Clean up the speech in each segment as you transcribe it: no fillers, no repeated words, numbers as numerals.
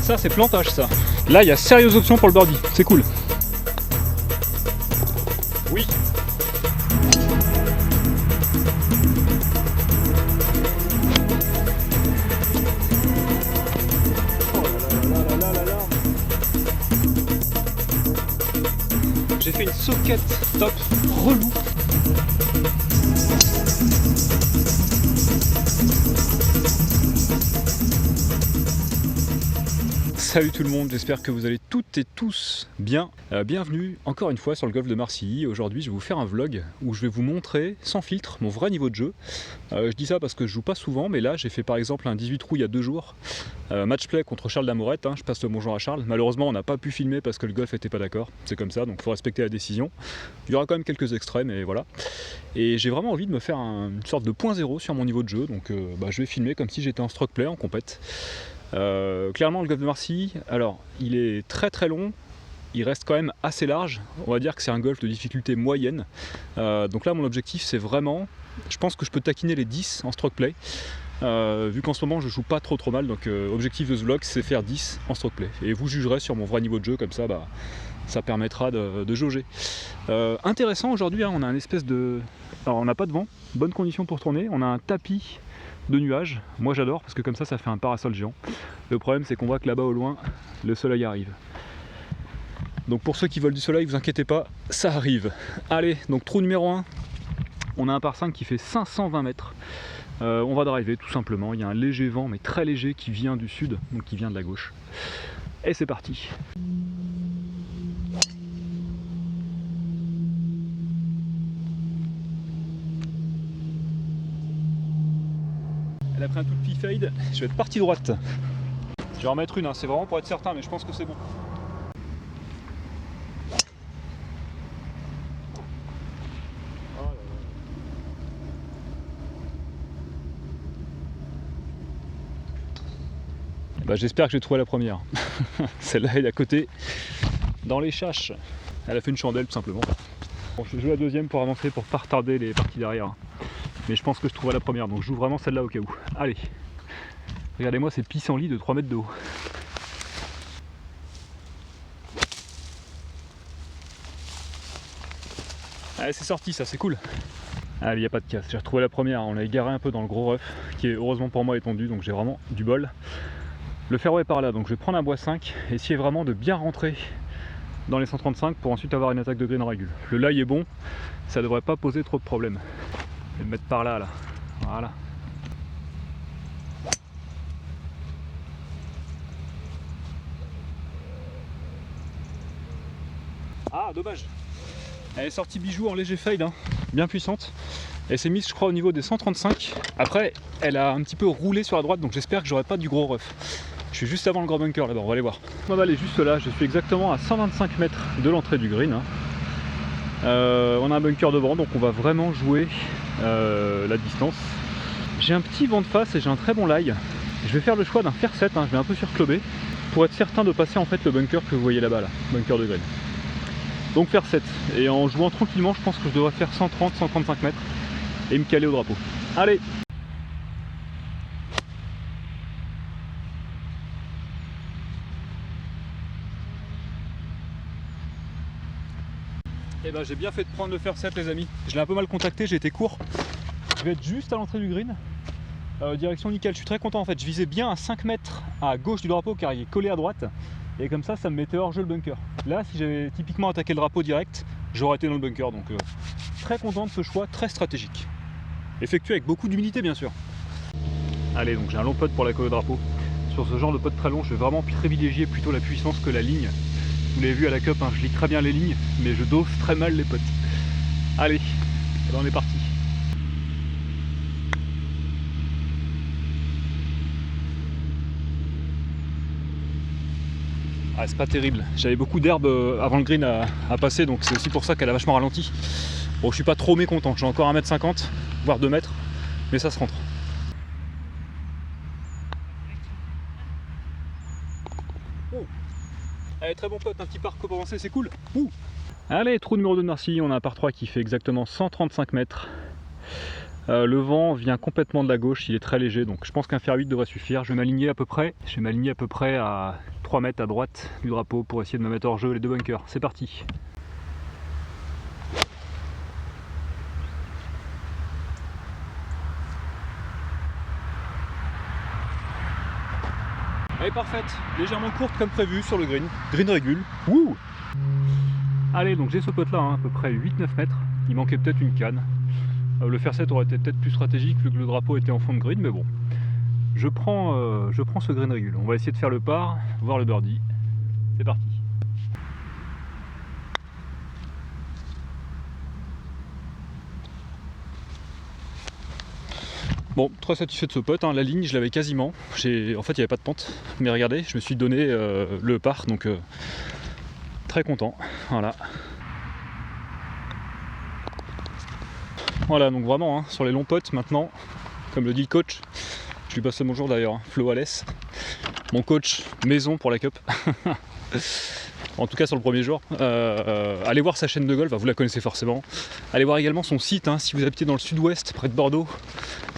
Ça c'est plantage ça. Là il y a sérieuse option pour le birdie, c'est cool. Oui. J'ai fait une socket top relou. Salut tout le monde, j'espère que vous allez toutes et tous bien. Bienvenue encore une fois sur le golf de Marcilly. Aujourd'hui je vais vous faire un vlog où je vais vous montrer sans filtre mon vrai niveau de jeu. Je dis ça parce que je joue pas souvent, mais là j'ai fait par exemple un 18 trous il y a 2 jours. Match play contre Charles Damourette, je passe le bonjour à Charles. Malheureusement on n'a pas pu filmer parce que le golf était pas d'accord, c'est comme ça, donc il faut respecter la décision. Il y aura quand même quelques extraits, mais voilà. Et j'ai vraiment envie de me faire une sorte de point zéro sur mon niveau de jeu, donc je vais filmer comme si j'étais en stroke play en compète. Clairement le golf de Marcilly, alors il est très très long, il reste quand même assez large, on va dire que c'est un golf de difficulté moyenne, donc là mon objectif c'est vraiment, je pense que je peux taquiner les 10 en stroke play, vu qu'en ce moment je joue pas trop mal, donc objectif de ce vlog c'est faire 10 en stroke play, et vous jugerez sur mon vrai niveau de jeu, comme ça ça permettra de jauger. Intéressant aujourd'hui, on a un espèce de... Alors on n'a pas de vent, bonnes conditions pour tourner, on a un tapis de nuages, moi j'adore parce que comme ça fait un parasol géant. Le problème c'est qu'on voit que là-bas au loin le soleil arrive, donc pour ceux qui veulent du soleil, vous inquiétez pas, ça arrive. Allez, donc trou numéro 1, on a un par 5 qui fait 520 mètres. On va driver tout simplement, il y a un léger vent mais très léger qui vient du sud, donc qui vient de la gauche, et c'est parti. Elle a pris un tout petit fade, je vais être partie droite. Je vais en remettre une, c'est vraiment pour être certain, mais je pense que c'est bon. J'espère que j'ai trouvé la première. Celle-là elle est à côté, dans les chaches. Elle a fait une chandelle tout simplement. Bon, je joue la deuxième pour avancer, pour pas retarder les parties derrière. Mais je pense que je trouverai la première, donc je joue vraiment celle-là au cas où. Allez, regardez-moi ces pissenlits de 3 mètres de haut. Allez, c'est sorti, ça c'est cool. Allez, il n'y a pas de casse, j'ai retrouvé la première, on l'a égaré un peu dans le gros rough, qui est heureusement pour moi étendu, donc j'ai vraiment du bol. Le fairway est par là, donc je vais prendre un bois 5, essayer vraiment de bien rentrer dans les 135 pour ensuite avoir une attaque de green en régule. Le lie est bon, ça devrait pas poser trop de problèmes. Je vais le mettre par là, voilà. Ah, dommage. Elle est sortie bijou en léger fade, bien puissante. Elle s'est mise, je crois, au niveau des 135. Après, elle a un petit peu roulé sur la droite, donc j'espère que j'aurai pas du gros rough. Je suis juste avant le gros bunker là-bas, on va aller voir. Ma balle est juste là, je suis exactement à 125 mètres de l'entrée du green. On a un bunker devant, donc on va vraiment jouer la distance. J'ai un petit vent de face et j'ai un très bon lie. Je vais faire le choix d'un fair 7, je vais un peu surclober pour être certain de passer en fait le bunker que vous voyez là-bas, bunker de green. Donc faire 7, et en jouant tranquillement, je pense que je devrais faire 130-135 mètres et me caler au drapeau. Allez! Et j'ai bien fait de prendre le fair 7 les amis, je l'ai un peu mal contacté, j'ai été court. Je vais être juste à l'entrée du green, direction nickel, je suis très content en fait, je visais bien à 5 mètres à gauche du drapeau car il est collé à droite, et comme ça me mettait hors jeu le bunker. Là si j'avais typiquement attaqué le drapeau direct, j'aurais été dans le bunker, donc très content de ce choix très stratégique. Effectué avec beaucoup d'humilité bien sûr. Allez, donc j'ai un long putt pour la colle au drapeau. Sur ce genre de putt très long, je vais vraiment privilégier plutôt la puissance que la ligne. Vous l'avez vu à la cup, je lis très bien les lignes, mais je dose très mal les putts. Allez, on est parti. Ah, c'est pas terrible, j'avais beaucoup d'herbe avant le green à passer, donc c'est aussi pour ça qu'elle a vachement ralenti. Bon, je suis pas trop mécontent, j'ai encore 1,50 m, voire 2 mètres, mais ça se rentre. Oh. Allez, très bon pote, un petit parc pour avancer, c'est cool. Allez, trou numéro 2 de Marcilly, on a un par 3 qui fait exactement 135 mètres. Le vent vient complètement de la gauche, il est très léger, donc je pense qu'un fer 8 devrait suffire. Je vais m'aligner à peu près à 3 mètres à droite du drapeau pour essayer de me mettre hors jeu les deux bunkers. C'est parti. Elle est parfaite, légèrement courte comme prévu sur le green. Green régule. Wouh! Allez, donc j'ai ce pote là, hein, à peu près 8-9 mètres. Il manquait peut-être une canne. Le fer 7 aurait été peut-être plus stratégique vu que le drapeau était en fond de green, mais bon. Je prends ce green régule. On va essayer de faire le par, voir le birdie. C'est parti. Bon, très satisfait de ce putt, hein. La ligne je l'avais quasiment. En fait il n'y avait pas de pente, mais regardez, je me suis donné le par, donc très content. Voilà. Voilà, donc vraiment, hein, sur les longs putts maintenant, comme le dit le coach, je lui passe le bonjour d'ailleurs, hein, Flo Alès, mon coach maison pour la Cup. En tout cas sur le premier jour. Allez voir sa chaîne de golf, vous la connaissez forcément. Allez voir également son site, hein, si vous habitez dans le sud-ouest, près de Bordeaux,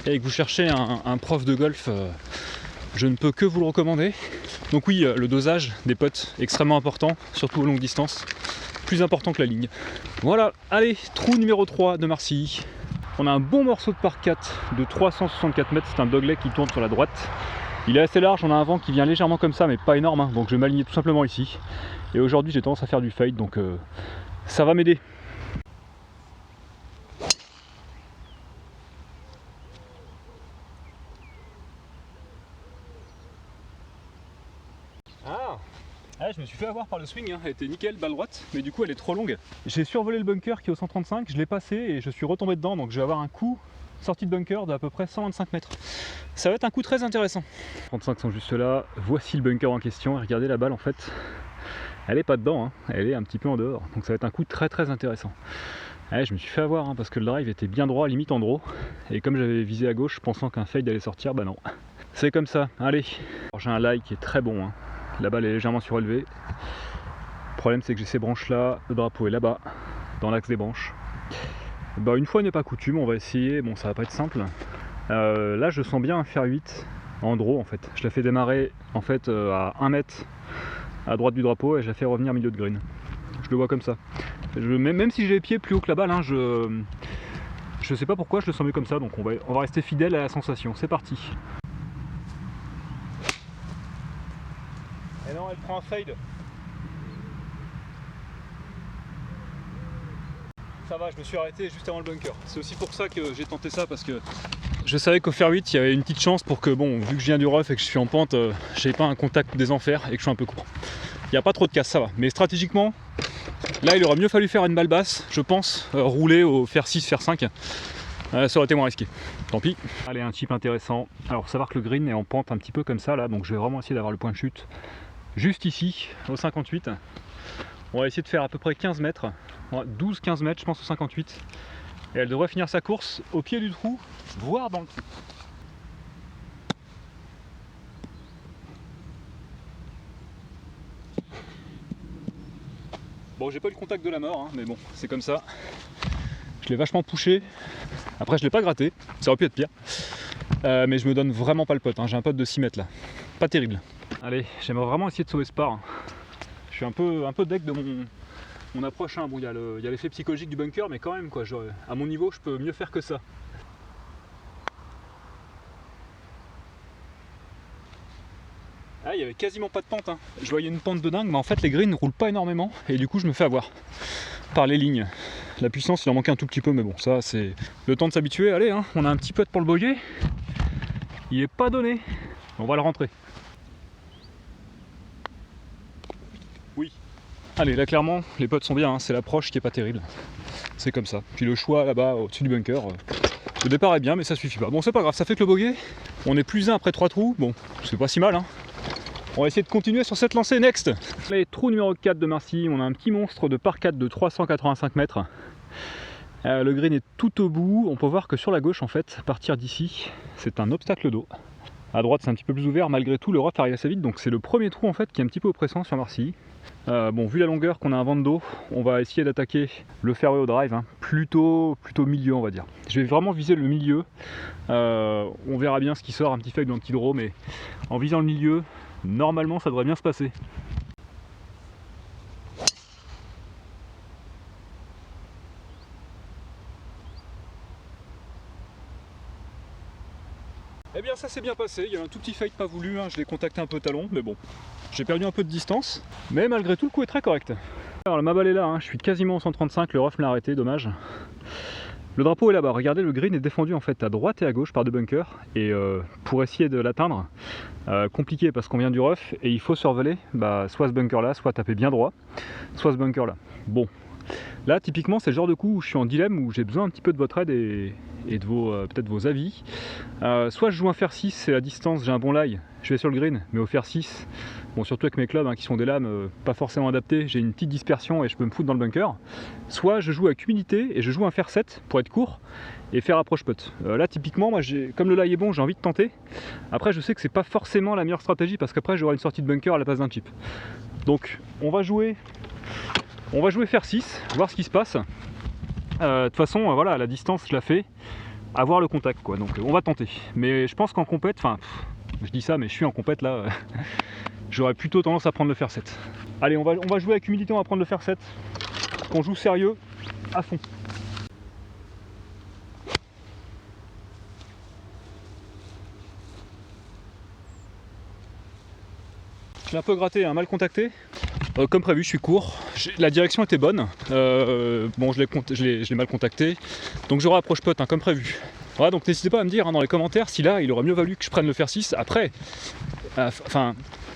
et que vous cherchez un prof de golf, je ne peux que vous le recommander. Donc oui, le dosage des putts, extrêmement important, surtout aux longues distances, plus important que la ligne. Voilà, allez, trou numéro 3 de Marcilly. On a un bon morceau de par 4 de 364 mètres, c'est un dogleg qui tourne sur la droite. Il est assez large, on a un vent qui vient légèrement comme ça, mais pas énorme, hein, donc je vais m'aligner tout simplement ici. Et aujourd'hui j'ai tendance à faire du fade, donc ça va m'aider. Ah, je me suis fait avoir par le swing, hein. Elle était nickel, balle droite, mais du coup elle est trop longue. J'ai survolé le bunker qui est au 135, je l'ai passé et je suis retombé dedans, donc je vais avoir un coup sortie de bunker d'à peu près 125 mètres. Ça va être un coup très intéressant. 35 sont juste là, voici le bunker en question, et regardez la balle en fait, elle est pas dedans, hein. Elle est un petit peu en dehors, donc ça va être un coup très intéressant. Ouais, je me suis fait avoir, hein, parce que le drive était bien droit, limite en draw, et comme j'avais visé à gauche pensant qu'un fade allait sortir, bah non. C'est comme ça, allez. J'ai un lie qui est très bon, hein. La balle est légèrement surélevée. Le problème c'est que j'ai ces branches là, le drapeau est là-bas, dans l'axe des branches. Bah, une fois n'est pas coutume, on va essayer, bon ça va pas être simple. Là je sens bien un fer 8 en draw en fait. Je la fais démarrer en fait à 1 mètre à droite du drapeau et je la fais revenir milieu de green. Je le vois comme ça. Même si j'ai les pieds plus haut que la balle, hein, je sais pas pourquoi je le sens mieux comme ça, donc on va rester fidèle à la sensation. C'est parti. Et non, elle prend un fade. Ça va, je me suis arrêté juste avant le bunker. C'est aussi pour ça que j'ai tenté ça, parce que je savais qu'au fer 8 il y avait une petite chance pour que, bon, vu que je viens du rough et que je suis en pente, j'ai pas un contact des enfers et que je suis un peu court. Il n'y a pas trop de casse, ça va. Mais stratégiquement, là il aurait mieux fallu faire une balle basse, je pense, rouler au fer 6, fer 5. Ça aurait été moins risqué. Tant pis. Allez, un chip intéressant. Alors, faut savoir que le green est en pente un petit peu comme ça là, donc je vais vraiment essayer d'avoir le point de chute juste ici, au 58. On va essayer de faire à peu près 15 mètres, 12-15 mètres je pense au 58. Et elle devrait finir sa course au pied du trou, voire dans le trou. Bon, j'ai pas eu le contact de la mort, hein, mais bon, c'est comme ça. Je l'ai vachement poussé. Après, je l'ai pas gratté, ça aurait pu être pire. Mais je me donne vraiment pas le pote, hein. J'ai un pote de 6 mètres là. Pas terrible. Allez, j'aimerais vraiment essayer de sauver ce par. Je suis un peu deck de mon approche, hein. Bon, il y a l'effet psychologique du bunker, mais quand même, quoi, à mon niveau, je peux mieux faire que ça. Ah, il y avait quasiment pas de pente, hein. Je voyais une pente de dingue, mais en fait les greens ne roulent pas énormément, et du coup je me fais avoir par les lignes. La puissance, il en manquait un tout petit peu, mais bon, ça c'est le temps de s'habituer. Allez, hein, on a un petit putt pour le bogey. Il est pas donné. On va le rentrer. Oui. Allez, là clairement, les putts sont bien, hein. C'est l'approche qui est pas terrible. C'est comme ça. Puis le choix là-bas, au-dessus du bunker, le départ est bien, mais ça suffit pas. Bon, c'est pas grave, ça fait que le bogey, on est plus 1 après 3 trous. Bon, c'est pas si mal, hein. On va essayer de continuer sur cette lancée, next. Allez, trou numéro 4 de Marcilly, on a un petit monstre de par 4 de 385 mètres. Le green est tout au bout, on peut voir que sur la gauche en fait, à partir d'ici, c'est un obstacle d'eau. À droite c'est un petit peu plus ouvert, malgré tout le rough arrive assez vite, donc c'est le premier trou en fait qui est un petit peu oppressant sur Marcilly. Bon, vu la longueur qu'on a un vent de dos, on va essayer d'attaquer le fairway au drive, hein, plutôt milieu on va dire. Je vais vraiment viser le milieu, on verra bien ce qui sort, un petit fake ou un petit draw, mais en visant le milieu, normalement ça devrait bien se passer. Eh bien ça s'est bien passé, il y a un tout petit fade pas voulu, hein. Je l'ai contacté un peu talon, mais bon, j'ai perdu un peu de distance, mais malgré tout le coup est très correct. Alors ma balle est là, hein. Je suis quasiment au 135, le rough me l'a arrêté, dommage. Le drapeau est là-bas, regardez, le green est défendu en fait à droite et à gauche par deux bunkers, et pour essayer de l'atteindre, compliqué parce qu'on vient du rough, et il faut survoler soit ce bunker là, soit taper bien droit, soit ce bunker là. Bon, là typiquement c'est le genre de coup où je suis en dilemme, où j'ai besoin un petit peu de votre aide et de vos peut-être vos avis. Soit je joue un fer 6, c'est la distance, j'ai un bon lie, je vais sur le green, mais au fer 6, bon surtout avec mes clubs hein, qui sont des lames pas forcément adaptées, j'ai une petite dispersion et je peux me foutre dans le bunker. Soit je joue avec humilité et je joue un fer 7 pour être court et faire approche putt. Là typiquement moi comme le lie est bon, j'ai envie de tenter. Après je sais que c'est pas forcément la meilleure stratégie parce qu'après j'aurai une sortie de bunker à la place d'un chip. Donc on va jouer fer 6, voir ce qui se passe. De toute façon voilà, la distance je la fais, avoir le contact quoi, donc on va tenter. Mais je pense qu'en compète, enfin je dis ça mais je suis en compète là, j'aurais plutôt tendance à prendre le fer 7. Allez on va jouer avec humilité, on va prendre le fer 7, qu'on joue sérieux à fond. Je l'ai un peu gratté, hein, mal contacté. Comme prévu, je suis court. La direction était bonne. Bon, je l'ai mal contacté. Donc je rapproche putt hein, comme prévu. Voilà, donc n'hésitez pas à me dire hein, dans les commentaires si là il aurait mieux valu que je prenne le fer 6. Après,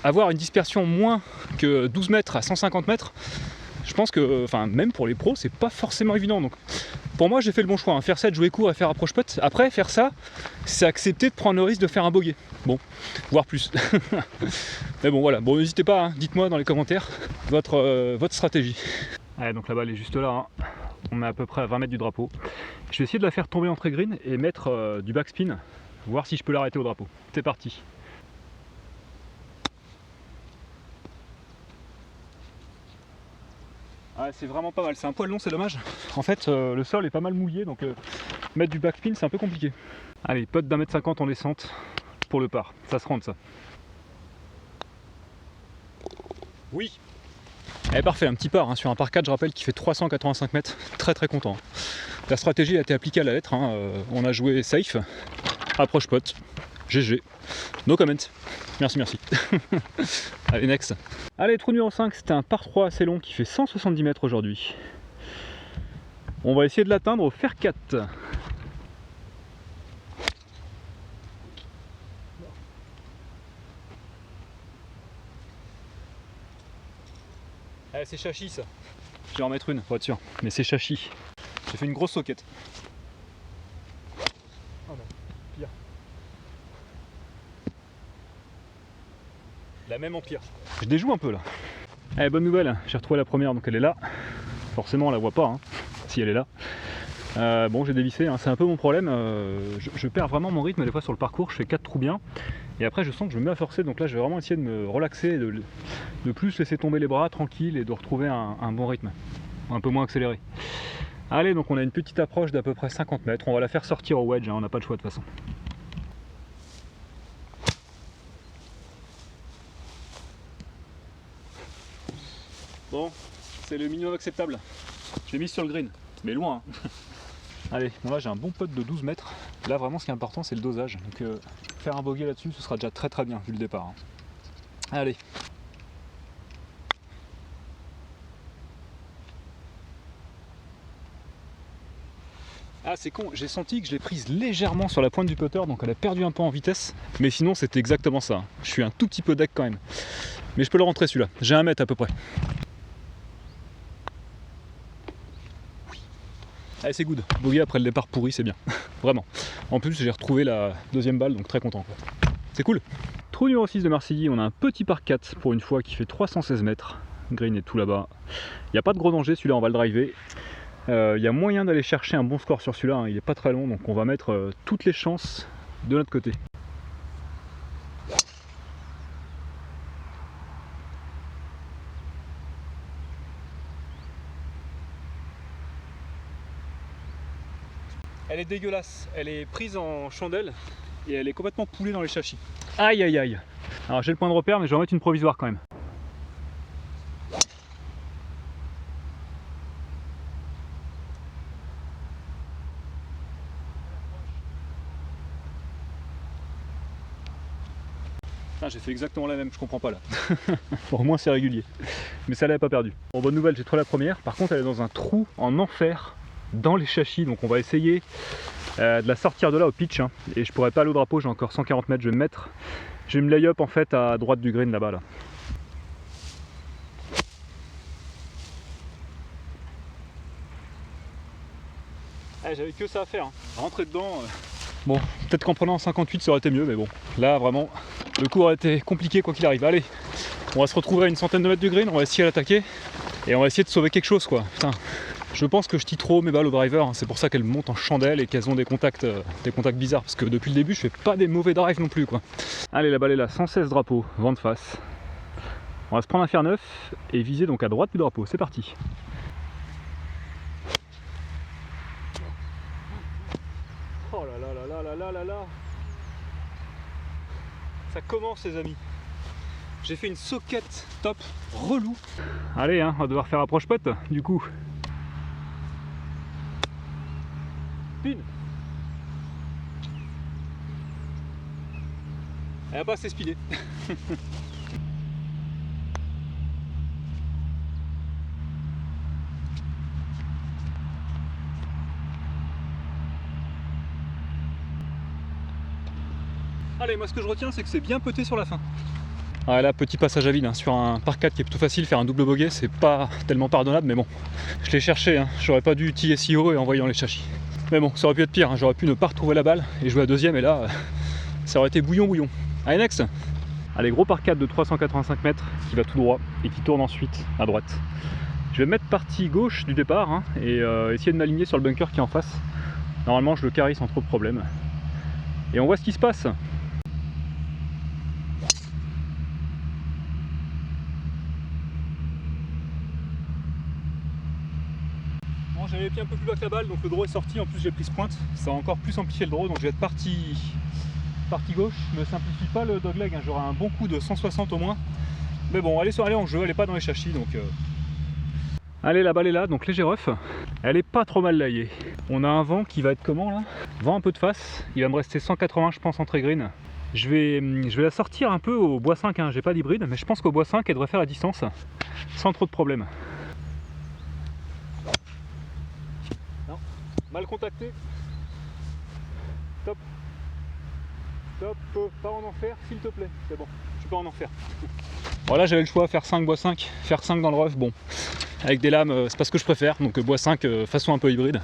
avoir une dispersion moins que 12 mètres à 150 mètres, je pense que même pour les pros, c'est pas forcément évident. Donc pour moi, j'ai fait le bon choix. Hein. Faire 7, jouer court et faire approche putt. Après, faire ça, c'est accepter de prendre le risque de faire un bogey. Bon, voire plus. Mais bon, voilà. Bon, n'hésitez pas, hein. Dites-moi dans les commentaires votre stratégie. Allez, donc la balle est juste là. Hein. On est à peu près à 20 mètres du drapeau. Je vais essayer de la faire tomber entre green et mettre du backspin, voir si je peux l'arrêter au drapeau. C'est parti. Ouais, c'est vraiment pas mal, c'est un poil long, c'est dommage. En fait, le sol est pas mal mouillé, donc mettre du backspin, c'est un peu compliqué. Allez, putt d'un mètre 50 en descente pour le par. Ça se rend ça. Oui. Eh, parfait, un petit par hein, sur un par 4, je rappelle, qui fait 385 mètres. Très très content. La stratégie a été appliquée à la lettre. Hein. On a joué safe, approche putt, GG. No comment. Merci. Allez, next. Allez, trou numéro 5, c'était un par 3 assez long qui fait 170 mètres aujourd'hui. On va essayer de l'atteindre au fer 4. Eh, c'est chachi ça. Je vais en mettre une, pour être sûr. Mais c'est chachi. J'ai fait une grosse soquette. Oh non, pire. La même en pire. Je déjoue un peu là. Allez, bonne nouvelle, j'ai retrouvé la première, donc elle est là. Forcément on la voit pas, hein, si elle est là. Bon, j'ai dévissé, hein. C'est un peu mon problème. Je perds vraiment mon rythme des fois sur le parcours, je fais 4 trous bien. Et après je sens que je me mets à forcer, donc là je vais vraiment essayer de me relaxer, de plus laisser tomber les bras tranquille et de retrouver un bon rythme, un peu moins accéléré. Allez, donc on a une petite approche d'à peu près 50 mètres, on va la faire sortir au wedge, hein, on n'a pas le choix de toute façon. Bon, c'est le minimum acceptable. Je l'ai mis sur le green, mais loin. Hein. Allez, bon là j'ai un bon putt de 12 mètres. Là vraiment ce qui est important c'est le dosage. Donc faire un bogey là-dessus ce sera déjà très bien vu le départ. Hein. Allez. Ah c'est con, j'ai senti que je l'ai prise légèrement sur la pointe du putter, donc elle a perdu un peu en vitesse. Mais sinon c'était exactement ça. Je suis un tout petit peu deck quand même. Mais je peux le rentrer celui-là. J'ai 1 mètre à peu près. Allez, c'est good. Bogey après le départ pourri, c'est bien. Vraiment. En plus, j'ai retrouvé la deuxième balle, donc très content. C'est cool. Trou numéro 6 de Marcilly, on a un petit par 4 pour une fois qui fait 316 mètres. Green est tout là-bas. Il n'y a pas de gros danger, celui-là on va le driver. Il y a moyen d'aller chercher un bon score sur celui-là, hein. Il n'est pas très long, donc on va mettre toutes les chances de notre côté. Elle est dégueulasse, elle est prise en chandelle et elle est complètement poulée dans les châssis. Aïe aïe aïe. Alors j'ai le point de repère mais je vais en mettre une provisoire quand même. J'ai fait exactement la même, je comprends pas là. Bon, au moins c'est régulier. Mais ça l'avait pas perdu. Bon, bonne nouvelle, j'ai trouvé la première. Par contre elle est dans un trou en enfer dans les châssis. Donc on va essayer de la sortir de là au pitch. Hein. Et je pourrais pas aller au drapeau, j'ai encore 140 mètres, je vais me mettre. Je vais me lay up en fait à droite du green là-bas là. J'avais que ça à faire, hein. Rentrer dedans. Bon, peut-être qu'en prenant en 58 ça aurait été mieux, mais bon, là vraiment, le coup aurait été compliqué quoi qu'il arrive. Allez, on va se retrouver à une centaine de mètres du green, on va essayer d'attaquer et on va essayer de sauver quelque chose quoi. Putain, je pense que je tire trop mes balles au driver, hein. C'est pour ça qu'elles montent en chandelle et qu'elles ont des contacts bizarres, parce que depuis le début je fais pas des mauvais drives non plus quoi. Allez, la balle est là, 116 drapeaux, vent de face. On va se prendre un fer neuf et viser donc à droite du drapeau, c'est parti. Oh là là là là là là là là. Ça commence les amis. J'ai fait une socket top relou. Allez, hein, on va devoir faire approche pote du coup. Spin. Elle a pas assez spiné. Allez, moi ce que je retiens c'est que c'est bien peté sur la fin. Ah là, petit passage à vide, hein, sur un par 4 qui est plutôt facile, faire un double bogey, c'est pas tellement pardonnable, mais bon, je l'ai cherché, hein. J'aurais pas dû TSIO et envoyer dans les châssis. Mais bon, ça aurait pu être pire, hein. J'aurais pu ne pas retrouver la balle et jouer à deuxième, et là, ça aurait été bouillon. Allez, next. Allez, gros par 4 de 385 mètres qui va tout droit et qui tourne ensuite à droite. Je vais mettre partie gauche du départ hein, et essayer de m'aligner sur le bunker qui est en face. Normalement, je le carry sans trop de problème. Et on voit ce qui se passe. J'avais les pieds un peu plus bas que la balle, donc le draw est sorti, en plus j'ai pris ce pointe, ça a encore plus amplifié le draw, donc je vais être parti gauche, ne simplifie pas le dogleg, hein. J'aurai un bon coup de 160 au moins, mais bon, elle est en jeu, elle est pas dans les châssis, donc allez, la balle est là, donc léger rough, elle est pas trop mal layée. On a un vent qui va être comment là? Vent un peu de face, il va me rester 180 je pense en très green. Je vais la sortir un peu au bois 5, hein. J'ai pas d'hybride, mais je pense qu'au bois 5 elle devrait faire la distance, sans trop de problème. Mal contacté. Top. Top. Pas en enfer, s'il te plaît. C'est bon, je suis pas en enfer. Voilà, j'avais le choix, faire 5, bois 5, faire 5 dans le rough. Bon, avec des lames, c'est pas ce que je préfère. Donc bois 5, façon un peu hybride.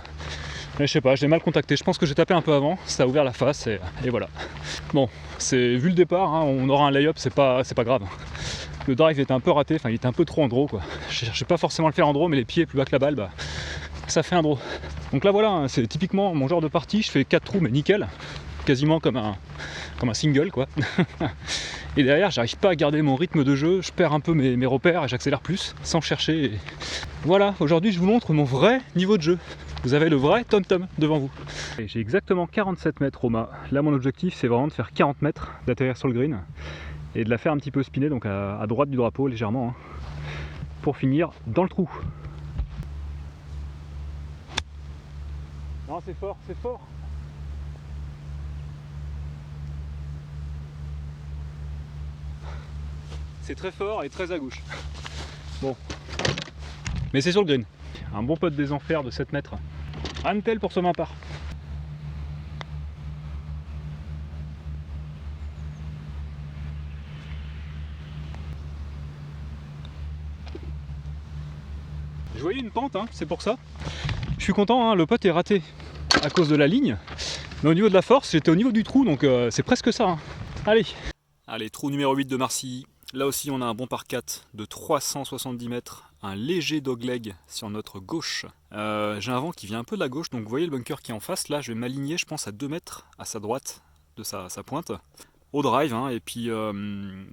Mais je sais pas, je l'ai mal contacté. Je pense que j'ai tapé un peu avant, ça a ouvert la face et voilà. Bon, c'est vu le départ, hein, on aura un lay-up, c'est pas grave. Le drive était un peu raté, enfin il était un peu trop en draw quoi. Je cherchais pas forcément à le faire en draw, mais les pieds plus bas que la balle, bah ça fait un draw. Donc là voilà, hein, c'est typiquement mon genre de partie, je fais 4 trous mais nickel, quasiment comme un single quoi. Et derrière j'arrive pas à garder mon rythme de jeu, je perds un peu mes repères et j'accélère plus, sans chercher. Et voilà, aujourd'hui je vous montre mon vrai niveau de jeu. Vous avez le vrai tom-tom devant vous. J'ai exactement 47 mètres au mât. Là mon objectif c'est vraiment de faire 40 mètres, d'atterrir sur le green et de la faire un petit peu spinner, donc à droite du drapeau légèrement, hein, pour finir dans le trou. Non, c'est fort, c'est fort. C'est très fort et très à gauche. Bon. Mais c'est sur le green. Un bon pote des enfers de 7 mètres. Antel pour ce main part. Je voyais une pente, hein, c'est pour ça. Je suis content, hein, le pote est raté à cause de la ligne. Mais au niveau de la force, j'étais au niveau du trou, donc c'est presque ça. Hein. Allez, trou numéro 8 de Marcilly. Là aussi, on a un bon par 4 de 370 mètres. Un léger dogleg sur notre gauche. J'ai un vent qui vient un peu de la gauche, donc vous voyez le bunker qui est en face. Là, je vais m'aligner, je pense, à 2 mètres à sa droite de sa pointe. Au drive, hein, et puis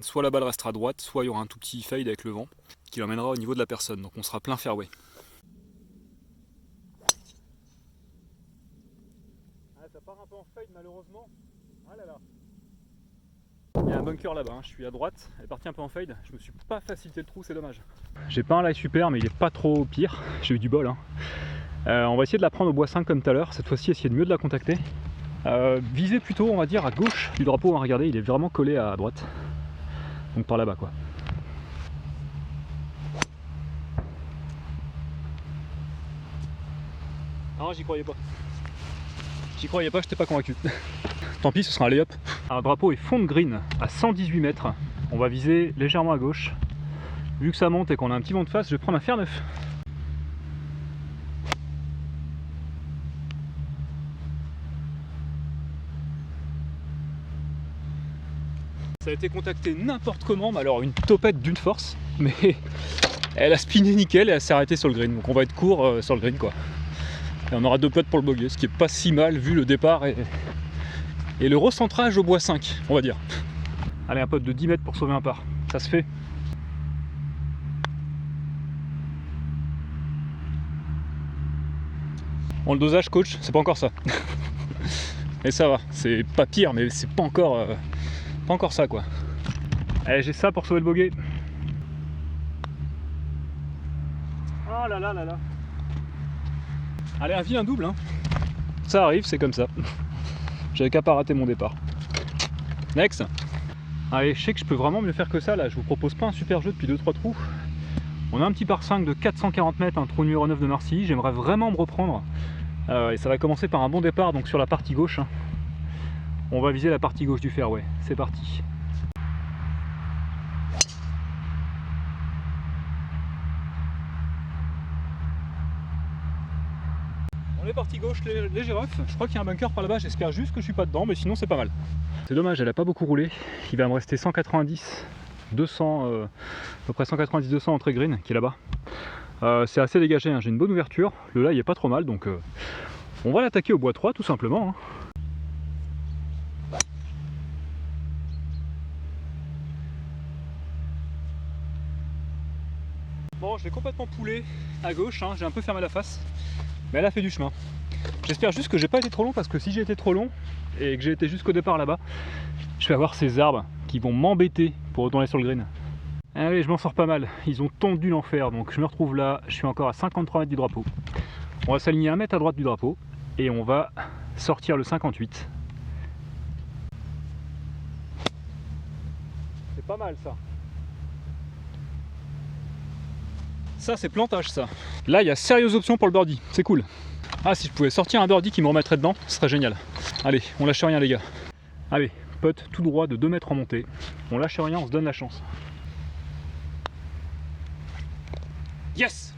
soit la balle restera à droite, soit il y aura un tout petit fade avec le vent qui l'emmènera au niveau de la personne. Donc on sera plein fairway. peu en fade malheureusement. Ah là là. Il y a un bunker là-bas, hein. Je suis à droite, elle est partie un peu en fade. Je me suis pas facilité le trou, c'est dommage. J'ai pas un lie super, mais il est pas trop pire. J'ai eu du bol. Hein. On va essayer de la prendre au bois 5 comme tout à l'heure. Cette fois-ci, essayer de mieux de la contacter. Viser plutôt, on va dire, à gauche du drapeau. Hein. Regardez, il est vraiment collé à droite. Donc par là-bas, quoi. Non, j'y croyais pas. J'y croyais pas, j'étais pas convaincu. Tant pis, ce sera un lay-up. Un drapeau est fond de green à 118 mètres. On va viser légèrement à gauche. Vu que ça monte et qu'on a un petit vent de face, je vais prendre un fer neuf. Ça a été contacté n'importe comment, mais alors une topette d'une force, mais elle a spiné nickel et elle s'est arrêtée sur le green. Donc on va être court sur le green, quoi. Et on aura 2 putts pour le bogey, ce qui est pas si mal vu le départ et le recentrage au bois 5, on va dire. Allez, un putt de 10 mètres pour sauver un par, ça se fait. Bon, le dosage, coach, c'est pas encore ça. Et ça va, c'est pas pire, mais c'est pas encore ça, quoi. Allez, j'ai ça pour sauver le bogey. Oh là là là là. Allez, un vilain double, hein. Ça arrive, c'est comme ça. J'avais qu'à pas rater mon départ. Next. Allez, je sais que je peux vraiment mieux faire que ça, là. Je vous propose pas un super jeu depuis 2-3 trous. On a un petit par 5 de 440 mètres, un trou numéro 9 de Marcilly. J'aimerais vraiment me reprendre. Et ça va commencer par un bon départ, donc sur la partie gauche. Hein. On va viser la partie gauche du fairway. C'est parti. On est parti gauche, léger rough. Je crois qu'il y a un bunker par là-bas, j'espère juste que je suis pas dedans, mais sinon c'est pas mal. C'est dommage, elle a pas beaucoup roulé. Il va me rester 190, 200, à peu près 190-200 entrée green qui est là-bas. C'est assez dégagé, hein. J'ai une bonne ouverture. Le lie est pas trop mal, donc on va l'attaquer au bois 3 tout simplement. Hein. Bon, je l'ai complètement poulé à gauche, hein. J'ai un peu fermé la face. Mais elle a fait du chemin. J'espère juste que j'ai pas été trop long, parce que si j'ai été trop long et que j'ai été jusqu'au départ là-bas, je vais avoir ces arbres qui vont m'embêter pour retourner sur le green. Allez, je m'en sors pas mal. Ils ont tondu l'enfer, donc je me retrouve là. Je suis encore à 53 mètres du drapeau. On va s'aligner 1 mètre à droite du drapeau et on va sortir le 58. C'est pas mal ça. Ça, c'est plantage, ça. Là, il y a sérieuse option pour le birdie. C'est cool. Ah, si je pouvais sortir un birdie qui me remettrait dedans, ce serait génial. Allez, on lâche rien, les gars. Allez, putt tout droit de 2 mètres en montée. On lâche rien, on se donne la chance. Yes!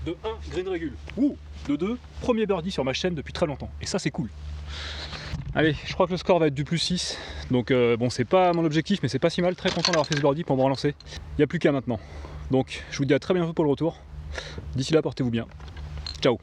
De 1, green régule. Ouh! De 2, premier birdie sur ma chaîne depuis très longtemps. Et ça, c'est cool. Allez, je crois que le score va être du +6. Donc, bon, c'est pas mon objectif, mais c'est pas si mal. Très content d'avoir fait ce birdie pour me relancer. Il n'y a plus qu'à maintenant. Donc je vous dis à très bientôt pour le retour. D'ici là, portez-vous bien. Ciao.